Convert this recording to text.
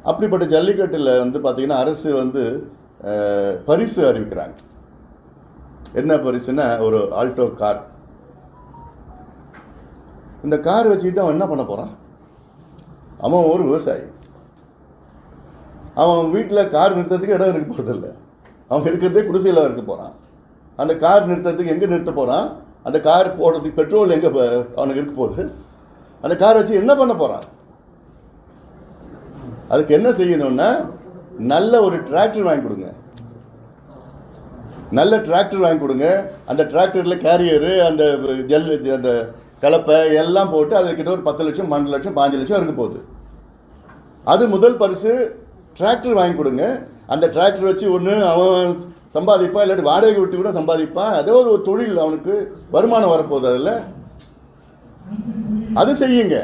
அப்படிப்பட்ட ஜல்லிக்கட்டில் வந்து பார்த்திங்கன்னா அரசு வந்து பரிசு அறிவிக்கிறாங்க. என்ன பரிசுன்னா ஒரு ஆல்டோ கார். இந்த கார் வச்சுக்கிட்டு அவன் என்ன பண்ண போகிறான்? அவன் ஒரு விவசாயி. அவன் வீட்டில் கார் நிறுத்தத்துக்கு இடம் இருக்க போகிறதில்ல. அவன் இருக்கிறதே குடிசையில் இருக்க போகிறான். அந்த கார் நிறுத்தத்துக்கு எங்கே நிறுத்த போகிறான்? அந்த கார் போடுறதுக்கு பெட்ரோல் எங்கே அவனுக்கு இருக்க போகுது? அந்த கார் வச்சு என்ன பண்ண போகிறான்? அதுக்கு என்ன செய்யணும்னா நல்ல ஒரு டிராக்டர் வாங்கி கொடுங்க. நல்ல டிராக்டர் வாங்கி கொடுங்க. அந்த டிராக்டரில் கேரியரு, அந்த அந்த கலப்பை எல்லாம் போட்டு அதுக்கிட்ட ஒரு 10 லட்சம் 12 லட்சம் 5 லட்சம் இருக்க போகுது. அது முதல் பரிசு. டிராக்டர் வாங்கி கொடுங்க. அந்த டிராக்டர் வச்சு ஒன்று அவன் சம்பாதிப்பான், இல்லாட்டி வாடகை விட்டு கூட சம்பாதிப்பான். ஏதோ ஒரு தொழில் அவனுக்கு வருமானம் வரப்போகுது. அதில் அது செய்யுங்க.